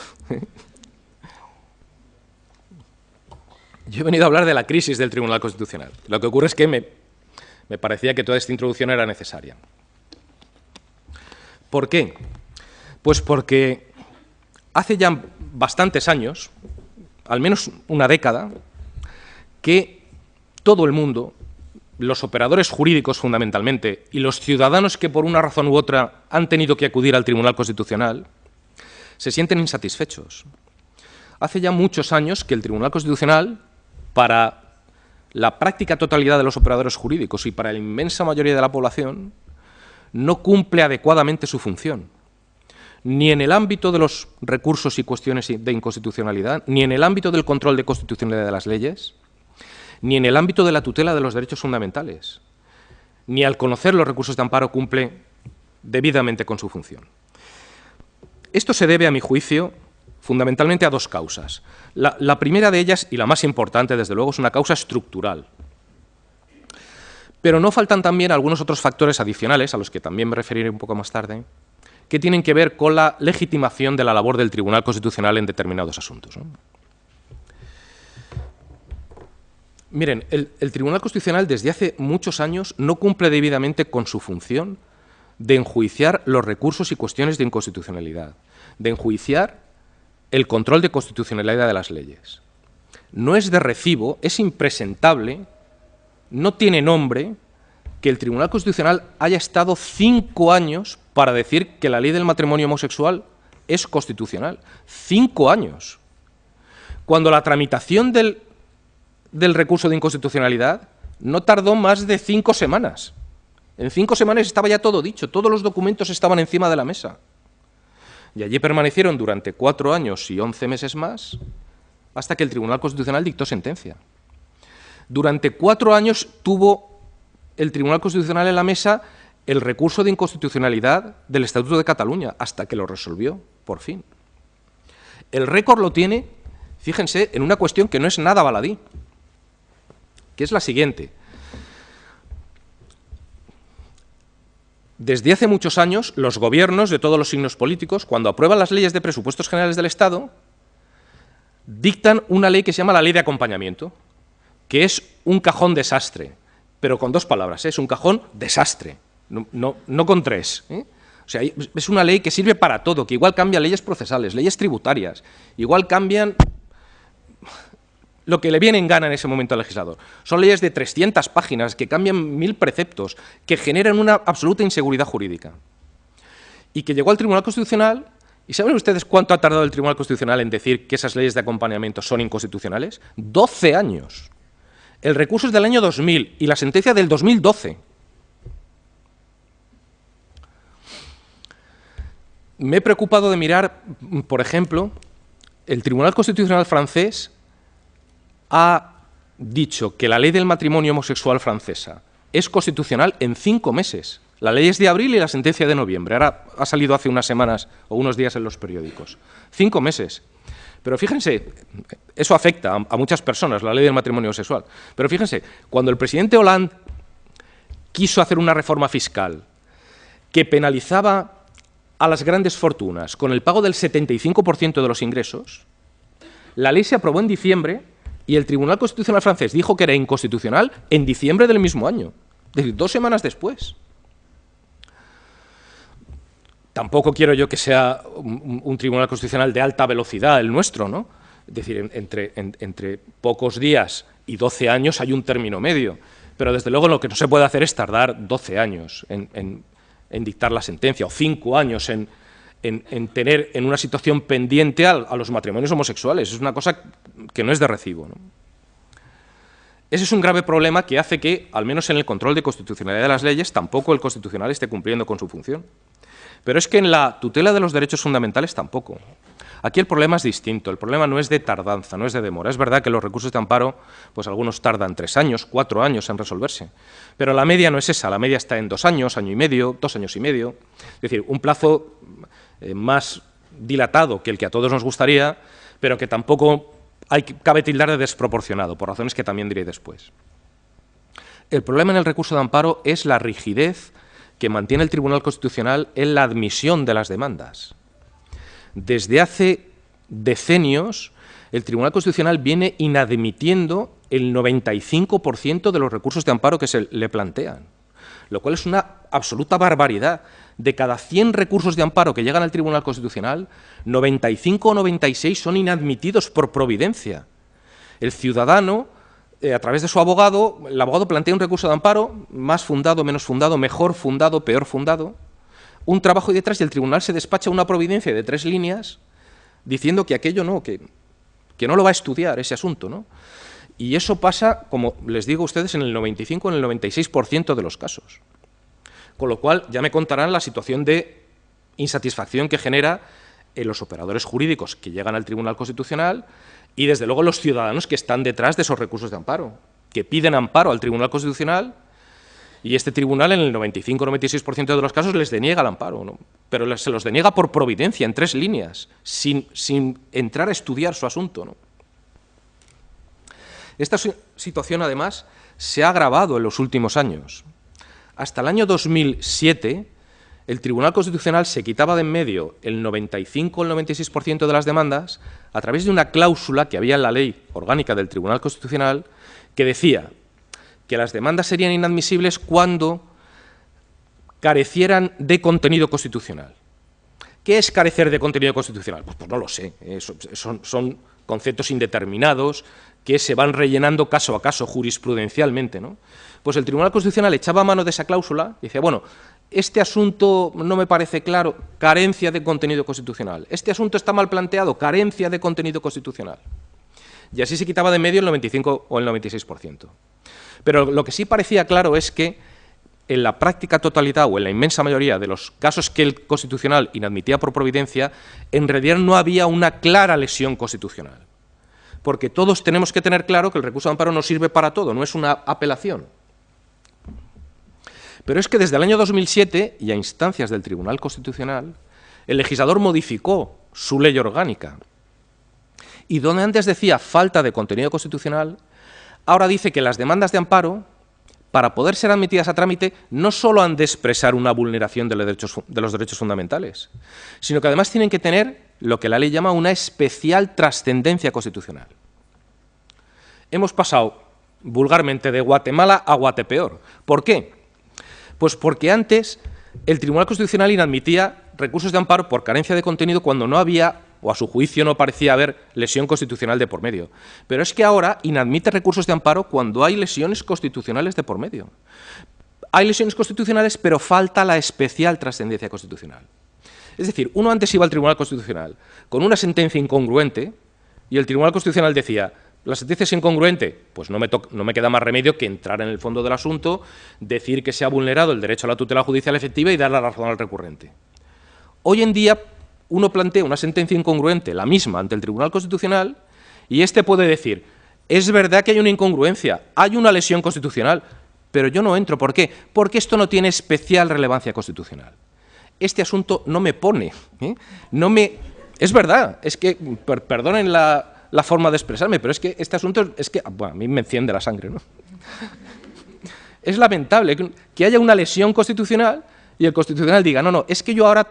Yo he venido a hablar de la crisis del Tribunal Constitucional. Lo que ocurre es que me parecía que toda esta introducción era necesaria. ¿Por qué? Pues porque hace ya bastantes años, al menos una década, que todo el mundo, los operadores jurídicos fundamentalmente y los ciudadanos que por una razón u otra han tenido que acudir al Tribunal Constitucional, se sienten insatisfechos. Hace ya muchos años que el Tribunal Constitucional, para la práctica totalidad de los operadores jurídicos y para la inmensa mayoría de la población, no cumple adecuadamente su función, ni en el ámbito de los recursos y cuestiones de inconstitucionalidad, ni en el ámbito del control de constitucionalidad de las leyes, ni en el ámbito de la tutela de los derechos fundamentales, ni al conocer los recursos de amparo cumple debidamente con su función. Esto se debe, a mi juicio, fundamentalmente a dos causas. La primera de ellas, y la más importante, desde luego, es una causa estructural. Pero no faltan también algunos otros factores adicionales, a los que también me referiré un poco más tarde, que tienen que ver con la legitimación de la labor del Tribunal Constitucional en determinados asuntos, ¿no? Miren, el Tribunal Constitucional desde hace muchos años no cumple debidamente con su función de enjuiciar los recursos y cuestiones de inconstitucionalidad, de enjuiciar el control de constitucionalidad de las leyes. No es de recibo, es impresentable, no tiene nombre que el Tribunal Constitucional haya estado 5 años para decir que la ley del matrimonio homosexual es constitucional. 5 años. Cuando la tramitación del recurso de inconstitucionalidad no tardó más de 5 semanas. En 5 semanas estaba ya todo dicho, todos los documentos estaban encima de la mesa. Y allí permanecieron durante 4 años y 11 meses más, hasta que el Tribunal Constitucional dictó sentencia. Durante 4 años tuvo el Tribunal Constitucional en la mesa el recurso de inconstitucionalidad del Estatuto de Cataluña, hasta que lo resolvió, por fin. El récord lo tiene, fíjense, en una cuestión que no es nada baladí, que es la siguiente. Desde hace muchos años, los gobiernos de todos los signos políticos, cuando aprueban las leyes de presupuestos generales del Estado, dictan una ley que se llama la Ley de Acompañamiento, que es un cajón desastre, pero con 2 palabras, es un cajón desastre, no con 3. O sea, es una ley que sirve para todo, que igual cambia leyes procesales, leyes tributarias, igual cambian lo que le viene en gana en ese momento al legislador. Son leyes de 300 páginas que cambian 1000 preceptos, que generan una absoluta inseguridad jurídica. Y que llegó al Tribunal Constitucional, ¿y saben ustedes cuánto ha tardado el Tribunal Constitucional en decir que esas leyes de acompañamiento son inconstitucionales? 12 años. El recurso es del año 2000 y la sentencia del 2012. Me he preocupado de mirar, por ejemplo, el Tribunal Constitucional francés ha dicho que la ley del matrimonio homosexual francesa es constitucional en 5 meses. La ley es de abril y la sentencia de noviembre. Ahora ha salido hace unas semanas o unos días en los periódicos. 5 meses. Pero fíjense, eso afecta a muchas personas, la ley del matrimonio homosexual. Pero fíjense, cuando el presidente Hollande quiso hacer una reforma fiscal que penalizaba a las grandes fortunas con el pago del 75% de los ingresos, la ley se aprobó en diciembre y el Tribunal Constitucional francés dijo que era inconstitucional en diciembre del mismo año, es decir, 2 semanas después. Tampoco quiero yo que sea un Tribunal Constitucional de alta velocidad el nuestro, ¿no? Es decir, entre pocos días y 12 años hay un término medio, pero desde luego lo que no se puede hacer es tardar 12 años en dictar la sentencia, o 5 años en tener en una situación pendiente a los matrimonios homosexuales. Es una cosa que no es de recibo, ¿no? Ese es un grave problema que hace que, al menos en el control de constitucionalidad de las leyes, tampoco el Constitucional esté cumpliendo con su función. Pero es que en la tutela de los derechos fundamentales tampoco. Aquí el problema es distinto, el problema no es de tardanza, no es de demora. Es verdad que los recursos de amparo, pues algunos tardan 3 años, 4 años en resolverse, pero la media no es esa, la media está en 2 años, año y medio, 2 años y medio, es decir, un plazo más dilatado que el que a todos nos gustaría, pero que tampoco cabe tildar de desproporcionado, por razones que también diré después. El problema en el recurso de amparo es la rigidez que mantiene el Tribunal Constitucional en la admisión de las demandas. Desde hace decenios, el Tribunal Constitucional viene inadmitiendo el 95% de los recursos de amparo que se le plantean, lo cual es una absoluta barbaridad. De cada 100 recursos de amparo que llegan al Tribunal Constitucional, 95 o 96 son inadmitidos por providencia. El ciudadano, a través de su abogado, el abogado plantea un recurso de amparo, más fundado, menos fundado, mejor fundado, peor fundado, un trabajo y detrás y el tribunal se despacha una providencia de 3 líneas diciendo que aquello no, que no lo va a estudiar ese asunto, ¿no? Y eso pasa, como les digo a ustedes, en el 95 o en el 96% de los casos. Con lo cual ya me contarán la situación de insatisfacción que genera en los operadores jurídicos que llegan al Tribunal Constitucional y, desde luego, los ciudadanos que están detrás de esos recursos de amparo, que piden amparo al Tribunal Constitucional y este tribunal en el 95 o 96% de los casos les deniega el amparo, ¿no? Pero se los deniega por providencia, en 3 líneas, sin entrar a estudiar su asunto, ¿no? Esta situación, además, se ha agravado en los últimos años. Hasta el año 2007, el Tribunal Constitucional se quitaba de en medio el 95 o el 96% de las demandas a través de una cláusula que había en la ley orgánica del Tribunal Constitucional que decía que las demandas serían inadmisibles cuando carecieran de contenido constitucional. ¿Qué es carecer de contenido constitucional? Pues no lo sé, son conceptos indeterminados que se van rellenando caso a caso, jurisprudencialmente, ¿no? Pues el Tribunal Constitucional echaba mano de esa cláusula y decía, bueno, este asunto no me parece claro, carencia de contenido constitucional. Este asunto está mal planteado, carencia de contenido constitucional. Y así se quitaba de en medio el 95 o el 96%. Pero lo que sí parecía claro es que en la práctica totalidad o en la inmensa mayoría de los casos que el Constitucional inadmitía por providencia, en realidad no había una clara lesión constitucional. Porque todos tenemos que tener claro que el recurso de amparo no sirve para todo, no es una apelación. Pero es que desde el año 2007, y a instancias del Tribunal Constitucional, el legislador modificó su ley orgánica. Y donde antes decía falta de contenido constitucional, ahora dice que las demandas de amparo, para poder ser admitidas a trámite, no solo han de expresar una vulneración de los derechos fundamentales, sino que además tienen que tener lo que la ley llama una especial trascendencia constitucional. Hemos pasado vulgarmente de Guatemala a Guatepeor. ¿Por qué? Pues porque antes el Tribunal Constitucional inadmitía recursos de amparo por carencia de contenido cuando no había, o a su juicio no parecía haber, lesión constitucional de por medio. Pero es que ahora inadmite recursos de amparo cuando hay lesiones constitucionales de por medio. Hay lesiones constitucionales, pero falta la especial trascendencia constitucional. Es decir, uno antes iba al Tribunal Constitucional con una sentencia incongruente y el Tribunal Constitucional decía, ¿la sentencia es incongruente? Pues no me queda más remedio que entrar en el fondo del asunto, decir que se ha vulnerado el derecho a la tutela judicial efectiva y dar la razón al recurrente. Hoy en día uno plantea una sentencia incongruente, la misma, ante el Tribunal Constitucional, y éste puede decir, es verdad que hay una incongruencia, hay una lesión constitucional, pero yo no entro. ¿Por qué? Porque esto no tiene especial relevancia constitucional. Este asunto no me pone, Es verdad, es que, perdonen la forma de expresarme, pero es que este asunto es que bueno, a mí me enciende la sangre, ¿no? Es lamentable que haya una lesión constitucional y el Constitucional diga, no, es que yo ahora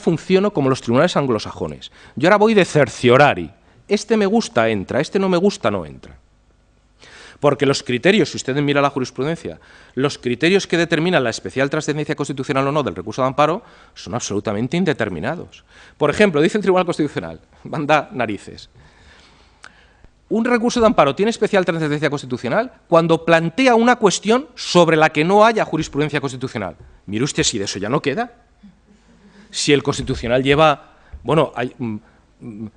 funciono como los tribunales anglosajones. Yo ahora voy de certiorari. Este me gusta, entra. Este no me gusta, no entra. Porque los criterios, si ustedes miran la jurisprudencia, los criterios que determinan la especial trascendencia constitucional o no del recurso de amparo son absolutamente indeterminados. Por ejemplo, dice el Tribunal Constitucional, manda narices. Un recurso de amparo tiene especial trascendencia constitucional cuando plantea una cuestión sobre la que no haya jurisprudencia constitucional. Mire usted si de eso ya no queda. Si el Constitucional lleva, bueno, hay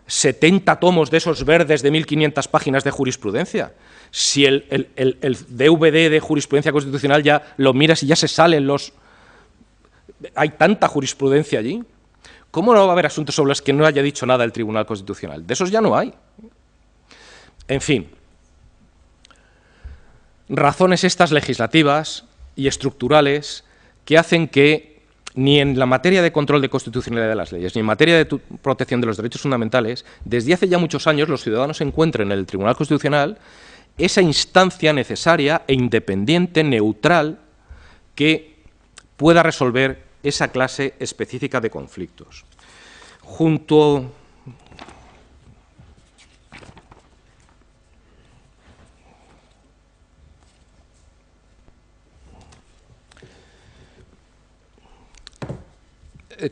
70 tomos de esos verdes de 1.500 páginas de jurisprudencia. Si el DVD de jurisprudencia constitucional ya lo miras y ya se salen los... Hay tanta jurisprudencia allí. ¿Cómo no va a haber asuntos sobre los que no haya dicho nada el Tribunal Constitucional? De esos ya no hay. En fin, razones estas legislativas y estructurales que hacen que ni en la materia de control de constitucionalidad de las leyes, ni en materia de protección de los derechos fundamentales, desde hace ya muchos años los ciudadanos encuentren en el Tribunal Constitucional esa instancia necesaria e independiente, neutral, que pueda resolver esa clase específica de conflictos.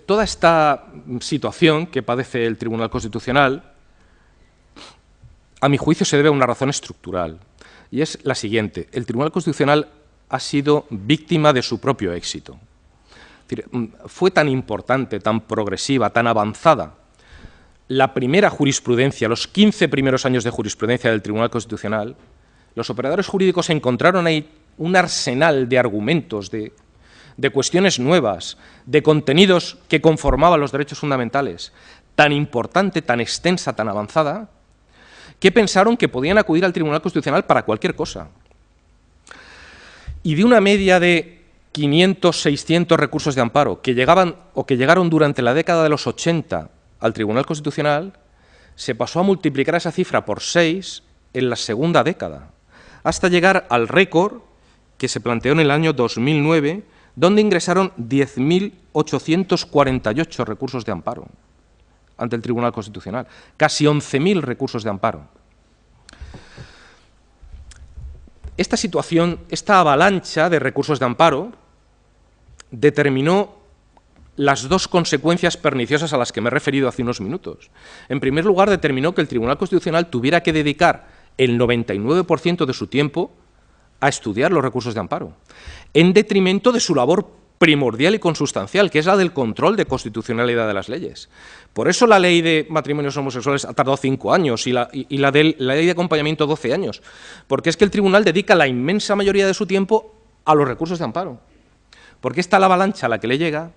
Toda esta situación que padece el Tribunal Constitucional, a mi juicio, se debe a una razón estructural, y es la siguiente. El Tribunal Constitucional ha sido víctima de su propio éxito. Es decir, fue tan importante, tan progresiva, tan avanzada la primera jurisprudencia, los 15 primeros años de jurisprudencia del Tribunal Constitucional, los operadores jurídicos encontraron ahí un arsenal de argumentos, de cuestiones nuevas, de contenidos que conformaban los derechos fundamentales, tan importante, tan extensa, tan avanzada, que pensaron que podían acudir al Tribunal Constitucional para cualquier cosa. Y de una media de 500, 600 recursos de amparo que llegaron durante la década de los 80 al Tribunal Constitucional, se pasó a multiplicar esa cifra por 6 en la segunda década, hasta llegar al récord que se planteó en el año 2009, donde ingresaron 10.848 recursos de amparo ante el Tribunal Constitucional, casi 11.000 recursos de amparo. Esta situación, esta avalancha de recursos de amparo, determinó las dos consecuencias perniciosas a las que me he referido hace unos minutos. En primer lugar, determinó que el Tribunal Constitucional tuviera que dedicar el 99% de su tiempo a estudiar los recursos de amparo, en detrimento de su labor primordial y consustancial, que es la del control de constitucionalidad de las leyes. Por eso la ley de matrimonios homosexuales ha tardado 5 años y la ley de acompañamiento 12 años, porque es que el tribunal dedica la inmensa mayoría de su tiempo a los recursos de amparo, porque está la avalancha a la que le llega,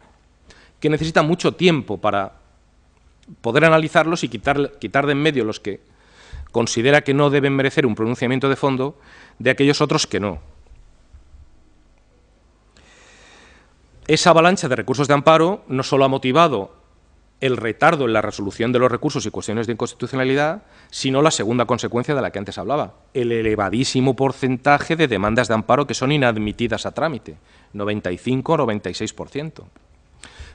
que necesita mucho tiempo para poder analizarlos y quitar de en medio los que considera que no deben merecer un pronunciamiento de fondo de aquellos otros que no. Esa avalancha de recursos de amparo no solo ha motivado el retardo en la resolución de los recursos y cuestiones de inconstitucionalidad, sino la segunda consecuencia de la que antes hablaba, el elevadísimo porcentaje de demandas de amparo que son inadmitidas a trámite, 95 o 96%.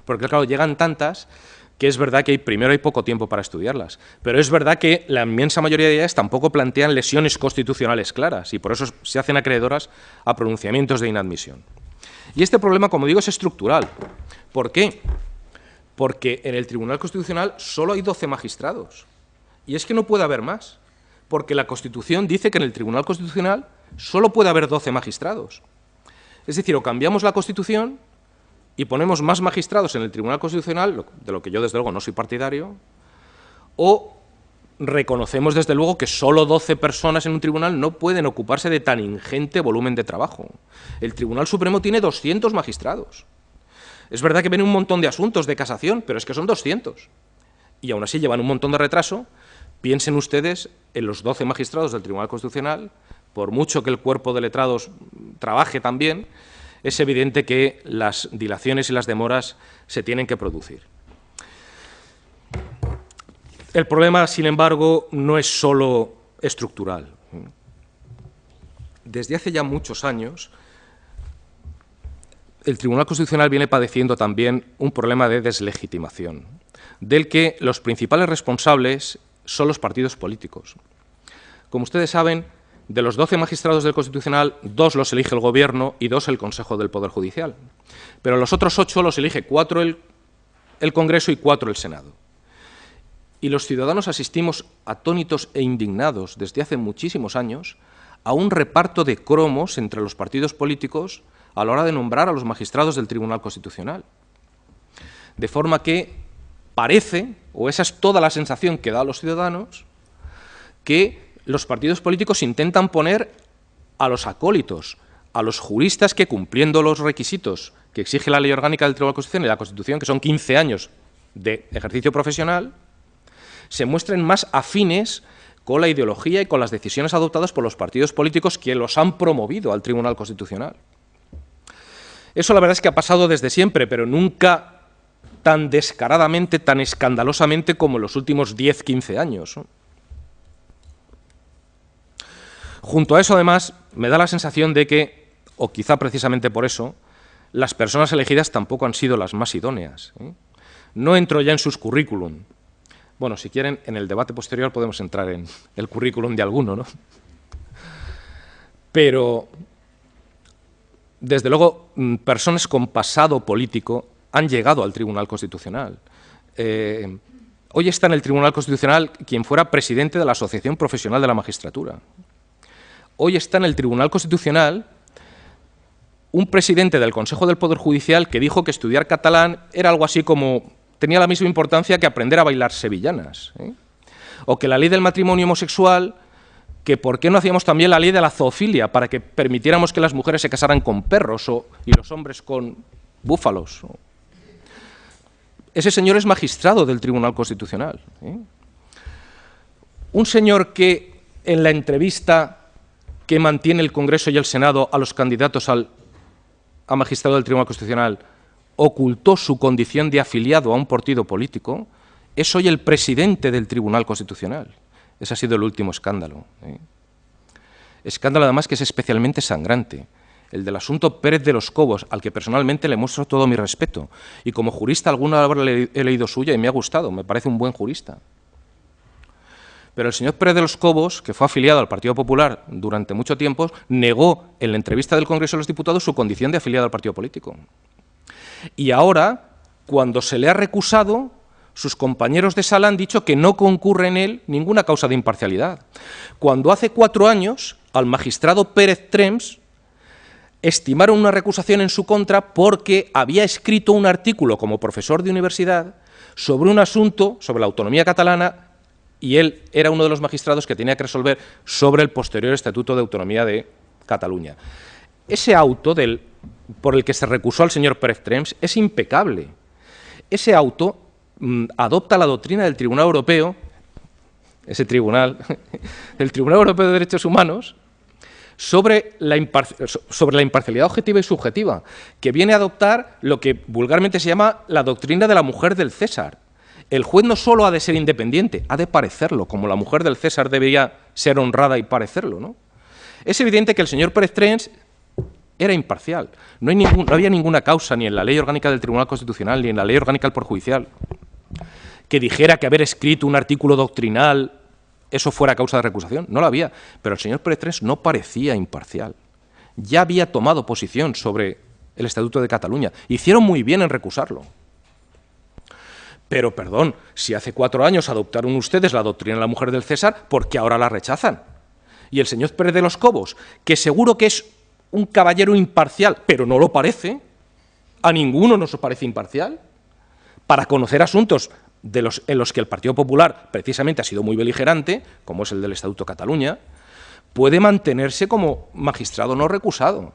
Porque, claro, llegan tantas que es verdad que primero hay poco tiempo para estudiarlas, pero es verdad que la inmensa mayoría de ellas tampoco plantean lesiones constitucionales claras y por eso se hacen acreedoras a pronunciamientos de inadmisión. Y este problema, como digo, es estructural. ¿Por qué? Porque en el Tribunal Constitucional solo hay 12 magistrados. Y es que no puede haber más, porque la Constitución dice que en el Tribunal Constitucional solo puede haber 12 magistrados. Es decir, o cambiamos la Constitución y ponemos más magistrados en el Tribunal Constitucional, de lo que yo desde luego no soy partidario, o reconocemos desde luego que solo 12 personas en un tribunal no pueden ocuparse de tan ingente volumen de trabajo. El Tribunal Supremo tiene 200 magistrados. Es verdad que ven un montón de asuntos de casación, pero es que son 200. Y aún así llevan un montón de retraso. Piensen ustedes en los 12 magistrados del Tribunal Constitucional, por mucho que el cuerpo de letrados trabaje también, es evidente que las dilaciones y las demoras se tienen que producir. El problema, sin embargo, no es solo estructural. Desde hace ya muchos años, el Tribunal Constitucional viene padeciendo también un problema de deslegitimación, del que los principales responsables son los partidos políticos. Como ustedes saben, de los 12 magistrados del Constitucional, 2 los elige el Gobierno y 2 el Consejo del Poder Judicial. Pero los otros 8 los elige 4 el Congreso y 4 el Senado. Y los ciudadanos asistimos atónitos e indignados desde hace muchísimos años a un reparto de cromos entre los partidos políticos a la hora de nombrar a los magistrados del Tribunal Constitucional. De forma que parece, o esa es toda la sensación que da a los ciudadanos, que los partidos políticos intentan poner a los acólitos, a los juristas que, cumpliendo los requisitos que exige la Ley Orgánica del Tribunal Constitucional y la Constitución, que son 15 años de ejercicio profesional, se muestren más afines con la ideología y con las decisiones adoptadas por los partidos políticos que los han promovido al Tribunal Constitucional. Eso la verdad es que ha pasado desde siempre, pero nunca tan descaradamente, tan escandalosamente como en los últimos 10-15 años, ¿no? Junto a eso, además, me da la sensación de que, o quizá precisamente por eso, las personas elegidas tampoco han sido las más idóneas, ¿eh? No entro ya en sus currículum. Bueno, si quieren, en el debate posterior podemos entrar en el currículum de alguno, ¿no? Pero, desde luego, personas con pasado político han llegado al Tribunal Constitucional. Hoy está en el Tribunal Constitucional quien fuera presidente de la Asociación Profesional de la Magistratura. Hoy está en el Tribunal Constitucional un presidente del Consejo del Poder Judicial que dijo que estudiar catalán era algo así como, tenía la misma importancia que aprender a bailar sevillanas, ¿eh? O que la ley del matrimonio homosexual, que por qué no hacíamos también la ley de la zoofilia para que permitiéramos que las mujeres se casaran con perros y los hombres con búfalos. Ese señor es magistrado del Tribunal Constitucional, ¿eh? Un señor que en la entrevista que mantiene el Congreso y el Senado a los candidatos a magistrado del Tribunal Constitucional ocultó su condición de afiliado a un partido político, es hoy el presidente del Tribunal Constitucional. Ese ha sido el último escándalo. Escándalo, además, que es especialmente sangrante. El del asunto Pérez de los Cobos, al que personalmente le muestro todo mi respeto. Y como jurista, alguna obra he leído suya y me ha gustado, me parece un buen jurista. Pero el señor Pérez de los Cobos, que fue afiliado al Partido Popular durante mucho tiempo, negó en la entrevista del Congreso de los Diputados su condición de afiliado al partido político. Y ahora, cuando se le ha recusado, sus compañeros de sala han dicho que no concurre en él ninguna causa de imparcialidad. Cuando hace 4 años, al magistrado Pérez Trems estimaron una recusación en su contra porque había escrito un artículo como profesor de universidad sobre un asunto, sobre la autonomía catalana, y él era uno de los magistrados que tenía que resolver sobre el posterior Estatuto de Autonomía de Cataluña. Ese auto por el que se recusó al señor Pérez Trems es impecable. Ese auto adopta la doctrina del Tribunal Europeo, ese tribunal, del Tribunal Europeo de Derechos Humanos, sobre la imparcialidad objetiva y subjetiva, que viene a adoptar lo que vulgarmente se llama la doctrina de la mujer del César. El juez no solo ha de ser independiente, ha de parecerlo, como la mujer del César debería ser honrada y parecerlo, ¿no? Es evidente que el señor Pérez Trems era imparcial. No había ninguna causa, ni en la Ley Orgánica del Tribunal Constitucional, ni en la Ley Orgánica del Poder Judicial, que dijera que haber escrito un artículo doctrinal eso fuera causa de recusación. No la había. Pero el señor Pérez Trems no parecía imparcial. Ya había tomado posición sobre el Estatuto de Cataluña. Hicieron muy bien en recusarlo. Pero, perdón, si hace 4 años adoptaron ustedes la doctrina de la mujer del César, ¿por qué ahora la rechazan? Y el señor Pérez de los Cobos, que seguro que es un caballero imparcial, pero no lo parece, a ninguno nos parece imparcial, para conocer asuntos en los que el Partido Popular precisamente ha sido muy beligerante, como es el del Estatuto de Cataluña, puede mantenerse como magistrado no recusado.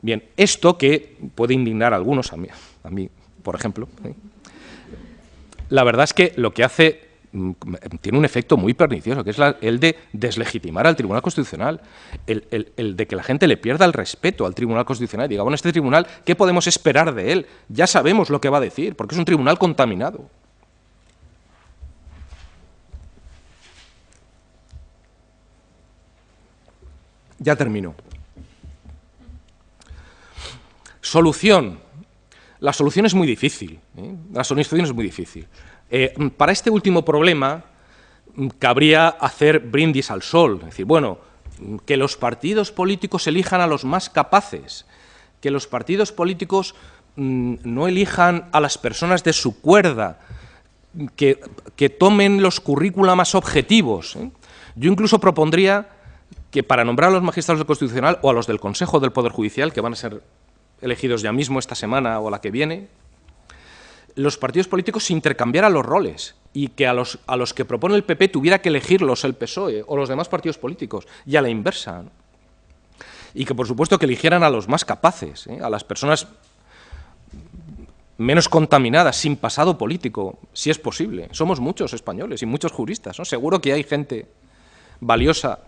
Bien, esto que puede indignar a algunos, a mí por ejemplo, la verdad es que lo que hace tiene un efecto muy pernicioso, que es el de deslegitimar al Tribunal Constitucional, el de que la gente le pierda el respeto al Tribunal Constitucional y diga, bueno, este tribunal, ¿qué podemos esperar de él? Ya sabemos lo que va a decir, porque es un tribunal contaminado. Ya termino. Solución. La solución es muy difícil. La solución es muy difícil. Para este último problema cabría hacer brindis al sol, es decir, bueno, que los partidos políticos elijan a los más capaces, que los partidos políticos no elijan a las personas de su cuerda, que tomen los currícula más objetivos. Yo incluso propondría que para nombrar a los magistrados del Constitucional o a los del Consejo del Poder Judicial, que van a ser elegidos ya mismo esta semana o la que viene, los partidos políticos se intercambiaran los roles y que a los que propone el PP tuviera que elegirlos el PSOE o los demás partidos políticos, y a la inversa, ¿no? Y que, por supuesto, que eligieran a los más capaces, a las personas menos contaminadas, sin pasado político, si es posible. Somos muchos españoles y muchos juristas, ¿no? Seguro que hay gente valiosa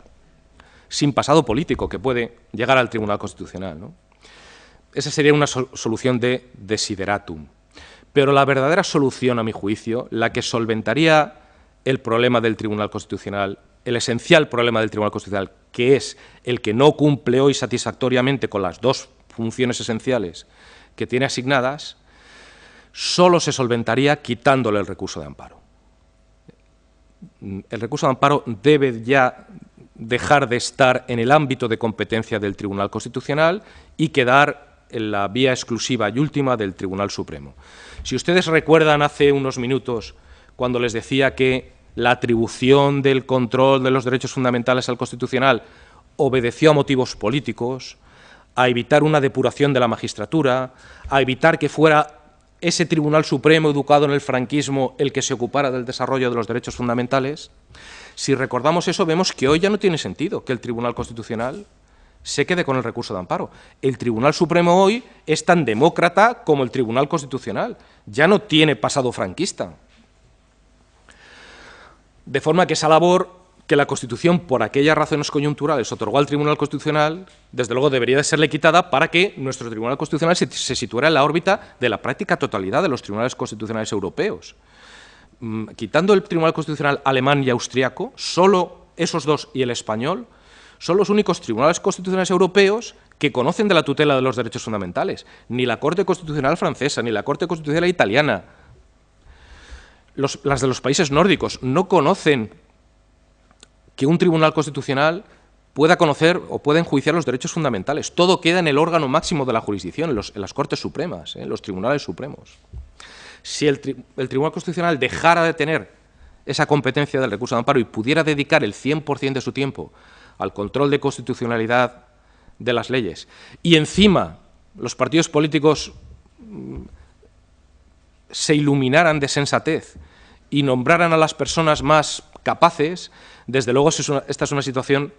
sin pasado político que puede llegar al Tribunal Constitucional, ¿no? Esa sería una solución de desideratum. Pero la verdadera solución, a mi juicio, la que solventaría el problema del Tribunal Constitucional, el esencial problema del Tribunal Constitucional, que es el que no cumple hoy satisfactoriamente con las 2 funciones esenciales que tiene asignadas, solo se solventaría quitándole el recurso de amparo. El recurso de amparo debe ya dejar de estar en el ámbito de competencia del Tribunal Constitucional y quedar en la vía exclusiva y última del Tribunal Supremo. Si ustedes recuerdan hace unos minutos cuando les decía que la atribución del control de los derechos fundamentales al Constitucional obedeció a motivos políticos, a evitar una depuración de la magistratura, a evitar que fuera ese Tribunal Supremo educado en el franquismo el que se ocupara del desarrollo de los derechos fundamentales, si recordamos eso vemos que hoy ya no tiene sentido que el Tribunal Constitucional se quede con el recurso de amparo. El Tribunal Supremo hoy es tan demócrata como el Tribunal Constitucional. Ya no tiene pasado franquista. De forma que esa labor que la Constitución, por aquellas razones coyunturales, otorgó al Tribunal Constitucional, desde luego debería de serle quitada para que nuestro Tribunal Constitucional se situara en la órbita de la práctica totalidad de los tribunales constitucionales europeos. quitando el Tribunal Constitucional alemán y austriaco, solo esos dos y el español son los únicos tribunales constitucionales europeos que conocen de la tutela de los derechos fundamentales. Ni la Corte Constitucional francesa, ni la Corte Constitucional italiana, las de los países nórdicos, no conocen que un tribunal constitucional pueda conocer o pueda enjuiciar los derechos fundamentales. Todo queda en el órgano máximo de la jurisdicción, en las Cortes Supremas, en los tribunales supremos. Si el Tribunal Constitucional dejara de tener esa competencia del recurso de amparo y pudiera dedicar el 100% de su tiempo al control de constitucionalidad de las leyes, y encima los partidos políticos se iluminaran de sensatez y nombraran a las personas más capaces, desde luego esta es una situación,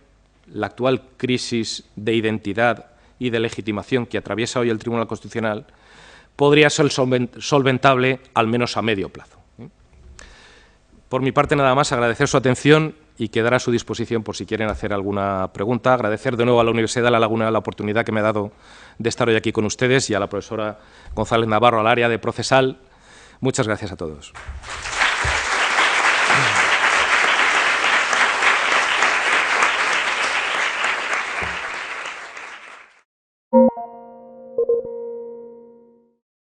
la actual crisis de identidad y de legitimación que atraviesa hoy el Tribunal Constitucional, podría ser solventable al menos a medio plazo. Por mi parte, nada más, agradecer su atención y quedar a su disposición por si quieren hacer alguna pregunta. Agradecer de nuevo a la Universidad de La Laguna la oportunidad que me ha dado de estar hoy aquí con ustedes y a la profesora González Navarro, al área de Procesal. Muchas gracias a todos.